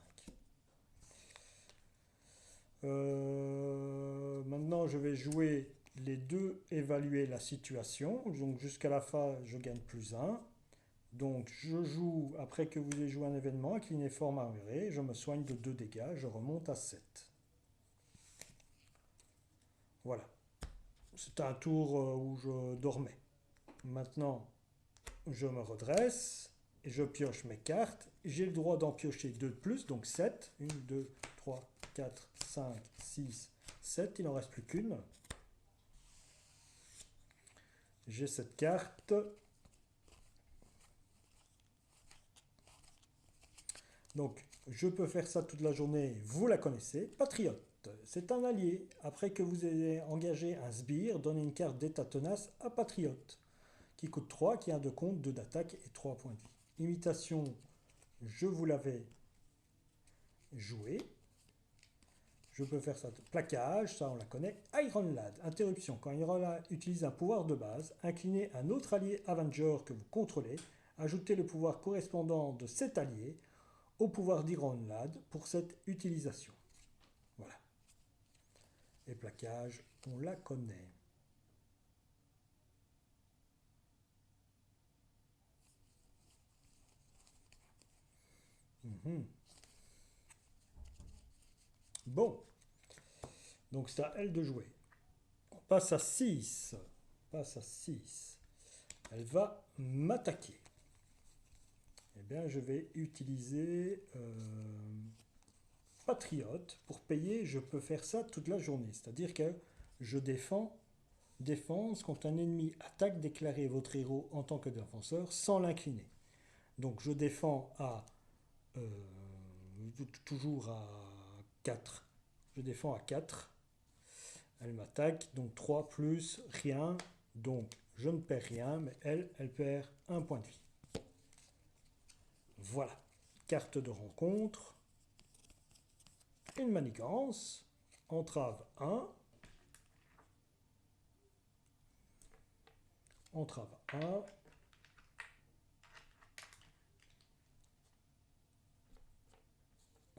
Maintenant, je vais jouer les deux, évaluer la situation. Donc jusqu'à la fin, je gagne plus 1. Donc je joue, après que vous ayez joué un événement, incliné forme armurée, je me soigne de 2 dégâts, je remonte à 7. Voilà. C'était un tour où je dormais. Maintenant, je me redresse et je pioche mes cartes. J'ai le droit d'en piocher 2 de plus, donc 7. 1, 2, 3, 4, 5, 6, 7. Il n'en reste plus qu'une. J'ai cette carte. Donc, je peux faire ça toute la journée. Vous la connaissez. Patriote. C'est un allié. Après que vous ayez engagé un sbire, donnez une carte d'état tenace à Patriote, qui coûte 3, qui a 2 comptes, 2 d'attaque et 3 points de vie. Imitation, je vous l'avais joué. Je peux faire ça. Plaquage, ça on la connaît. Iron Lad, interruption. Quand Iron Lad utilise un pouvoir de base, inclinez un autre allié Avenger que vous contrôlez. Ajoutez le pouvoir correspondant de cet allié au pouvoir d'Iron Lad pour cette utilisation. Voilà. Et plaquage, on la connaît. Bon, donc c'est à elle de jouer. On passe à 6. Passe à 6. Elle va m'attaquer. Eh bien, je vais utiliser Patriote. Pour payer, je peux faire ça toute la journée. C'est-à-dire que je défense quand un ennemi attaque, déclarez votre héros en tant que défenseur sans l'incliner. Donc je défends à euh, toujours à 4. Je défends à 4. Elle m'attaque, donc 3 plus rien. Donc je ne perds rien, mais elle perd un point de vie. Voilà. Carte de rencontre. Une manigance. Entrave 1. Entrave 1.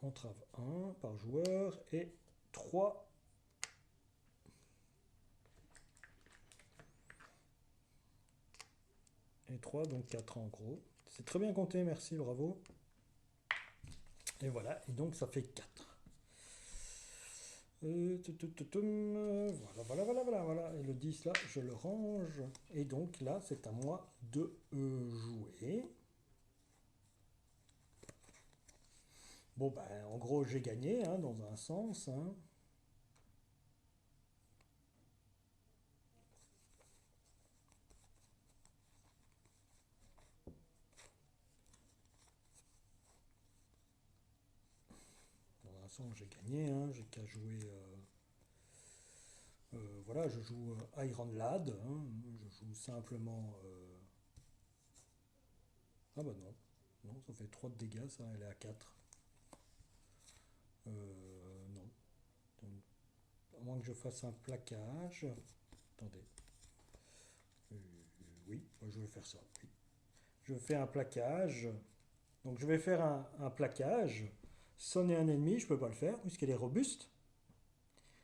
Entrave 1 par joueur et 3. Et 3, donc 4 en gros. C'est très bien compté, merci, bravo. Et voilà, et donc ça fait 4. Voilà. Et le 10 là, je le range. Et donc là, c'est à moi de jouer. Bon, ben, en gros, j'ai gagné, hein, dans un sens. Hein. Dans un sens, j'ai gagné. Hein, j'ai qu'à jouer. Voilà, je joue Iron Lad. Hein, je joue simplement. Ah bah non. Non, ça fait 3 de dégâts, ça, elle est à 4. Non. Donc, à moins que je fasse un plaquage. Attendez. Euh, oui, je vais faire ça. Oui. Je fais un plaquage. Donc je vais faire un plaquage. Sonner un ennemi, je ne peux pas le faire puisqu'elle est robuste.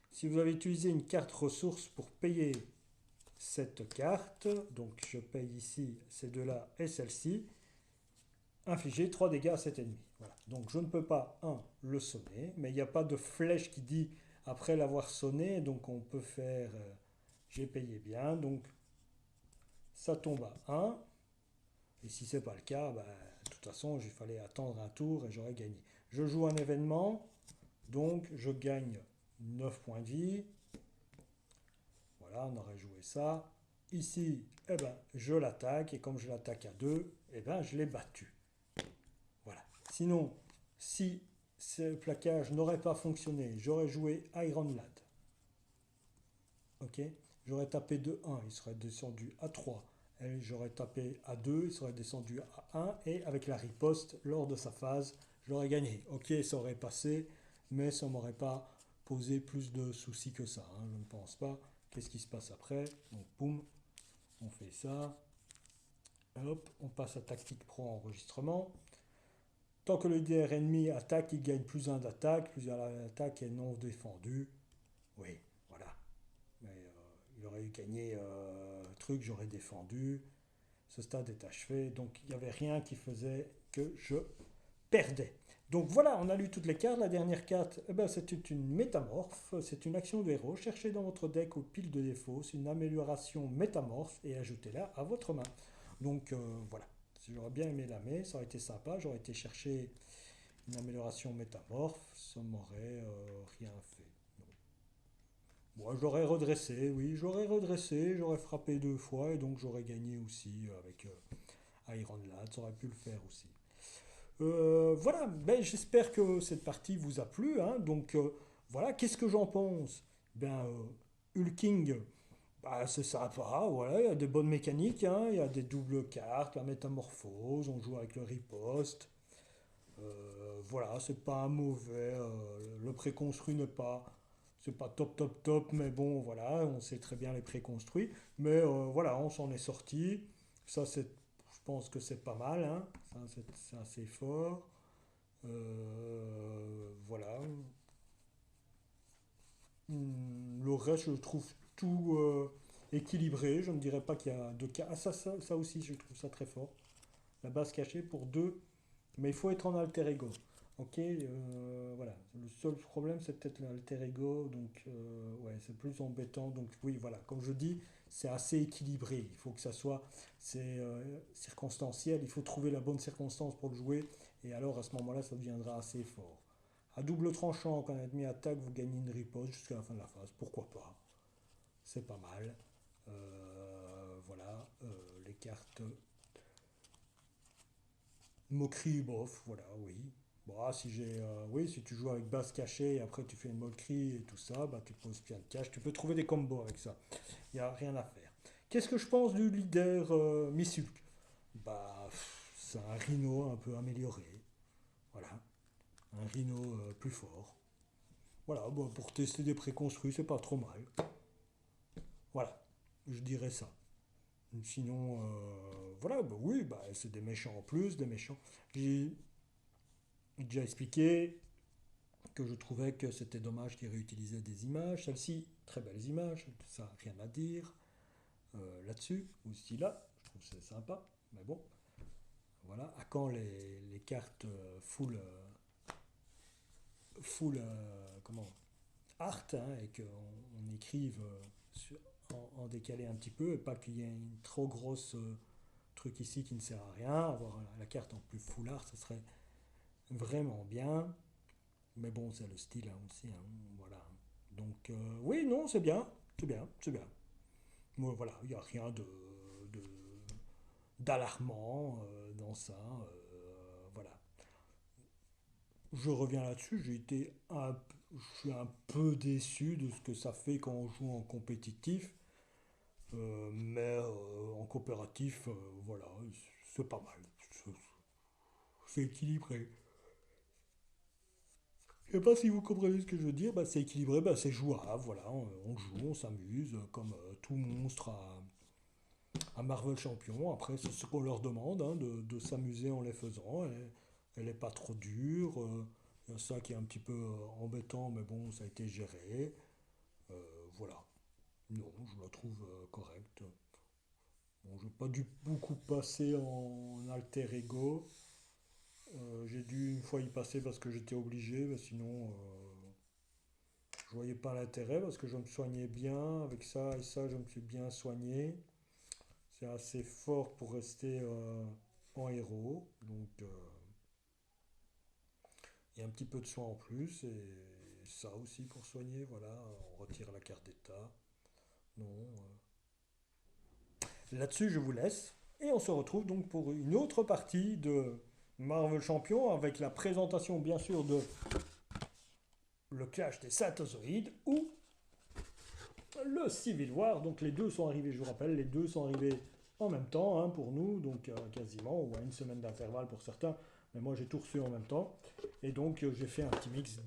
Si vous avez utilisé une carte ressource pour payer cette carte, donc je paye ici ces deux-là et celle-ci, infliger 3 dégâts à cet ennemi. Voilà. Donc je ne peux pas, le sonner, mais il n'y a pas de flèche qui dit après l'avoir sonné, donc on peut faire j'ai payé bien, donc ça tombe à 1. Et si ce n'est pas le cas, bah, de toute façon, il fallait attendre un tour et j'aurais gagné. Je joue un événement, donc je gagne 9 points de vie. Voilà, on aurait joué ça. Ici, eh ben, je l'attaque et comme je l'attaque à 2, eh ben, je l'ai battu. Voilà. Sinon, si ce plaquage n'aurait pas fonctionné, j'aurais joué Iron Lad. Ok. J'aurais tapé de 1, il serait descendu à 3. Et j'aurais tapé à 2, il serait descendu à 1. Et avec la riposte, lors de sa phase, j'aurais gagné. Ok, ça aurait passé, mais ça ne m'aurait pas poser plus de soucis que ça, hein, je ne pense pas. Qu'est-ce qui se passe après? Donc, boum, on fait ça. Hop, on passe à Tactique Pro enregistrement. Tant que le leader ennemi attaque, il gagne plus 1 d'attaque, plus l'attaque est non défendue. Oui, voilà. Mais il aurait eu gagné truc, j'aurais défendu. Ce stade est achevé, donc il n'y avait rien qui faisait que je perdais. Donc voilà, on a lu toutes les cartes. La dernière carte, eh ben, c'est une métamorphe. C'est une action de héros. Cherchez dans votre deck aux piles de défauts. C'est une amélioration métamorphe et ajoutez-la à votre main. Donc voilà. J'aurais bien aimé la mettre, ça aurait été sympa. J'aurais été chercher une amélioration métamorphe. Ça m'aurait rien fait. Moi, j'aurais redressé, oui, j'aurais frappé 2 fois et donc j'aurais gagné aussi avec Iron Lad, ça aurait pu le faire aussi. Voilà, ben, j'espère que cette partie vous a plu, hein. Donc voilà, qu'est-ce que j'en pense? Ben, Hulking, bah, c'est sympa, voilà, il y a des bonnes mécaniques, hein. Il y a des doubles cartes, la métamorphose, on joue avec le riposte. Voilà, c'est pas un mauvais, le préconstruit n'est pas, c'est pas top top top, mais bon, voilà, on sait très bien les préconstruits, mais voilà, on s'en est sorti. Ça, je pense que c'est pas mal, hein. Ça, c'est assez fort. Voilà. Le reste, je trouve tout équilibré. Je ne dirais pas qu'il y a deux cas. Ah, ça aussi, je trouve ça très fort. La base cachée pour deux, mais il faut être en alter ego. Ok, voilà. Le seul problème, c'est peut-être l'alter ego, donc ouais, c'est plus embêtant. Donc oui, voilà. Comme je dis, c'est assez équilibré. Il faut que ça soit, c'est circonstanciel. Il faut trouver la bonne circonstance pour le jouer, et alors à ce moment-là, ça deviendra assez fort. À double tranchant, quand un ennemi attaque, vous gagnez une riposte jusqu'à la fin de la phase. Pourquoi pas? C'est pas mal. Voilà, les cartes moquerie, bof, voilà, oui. Bon, ah, oui, si tu joues avec base cachée et après tu fais une moquerie et tout ça, bah, tu poses bien de cash. Tu peux trouver des combos avec ça. Il n'y a rien à faire. Qu'est-ce que je pense du leader Miss Hulk? Bah, c'est un rhino un peu amélioré. Voilà, un rhino plus fort. Voilà, bon, pour tester des préconstruits, c'est pas trop mal. Voilà, je dirais ça. Sinon, voilà, bah oui, bah, c'est des méchants en plus, des méchants. J'ai déjà expliqué que je trouvais que c'était dommage qu'ils réutilisaient des images. Celles-ci, très belles images, ça, rien à dire là-dessus, ou ici là, je trouve que c'est sympa, mais bon, voilà. À quand les cartes comment, art, hein, et qu'on écrive en décalé un petit peu, et pas qu'il y ait une trop grosse truc ici qui ne sert à rien. Avoir la carte en plus full art, ça serait vraiment bien. Mais bon, c'est le style hein, aussi, hein, voilà. Donc, oui, non, c'est bien, c'est bien, c'est bien. Moi, voilà, il n'y a rien de- d'alarmant dans ça. Voilà. Je reviens là-dessus, je suis un peu déçu de ce que ça fait quand on joue en compétitif. Mais en coopératif, voilà, c'est pas mal. C'est équilibré. Je sais pas si vous comprenez ce que je veux dire, bah, c'est équilibré, bah, c'est jouable, voilà, on joue, on s'amuse, comme tout monstre à Marvel Champion. Après, c'est ce qu'on leur demande, hein, de s'amuser en les faisant. Elle n'est pas trop dure. Il y a ça qui est un petit peu embêtant, mais bon, ça a été géré. Voilà. Non, je la trouve correcte. Bon, je n'ai pas dû beaucoup passer en alter ego. J'ai dû une fois y passer parce que j'étais obligé, mais sinon, je voyais pas l'intérêt parce que je me soignais bien. Avec ça et ça, je me suis bien soigné. C'est assez fort pour rester en héros. Donc, il y a un petit peu de soin en plus. Et ça aussi pour soigner. Voilà, on retire la carte d'état. Non. Là-dessus, je vous laisse. Et on se retrouve donc pour une autre partie de Marvel Champion avec la présentation, bien sûr, de le clash des Synthesoïdes ou le Civil War. Donc les deux sont arrivés, je vous rappelle, les deux sont arrivés en même temps hein, pour nous, donc quasiment, ou à une semaine d'intervalle pour certains. Mais moi j'ai tout reçu en même temps. Et donc j'ai fait un petit mix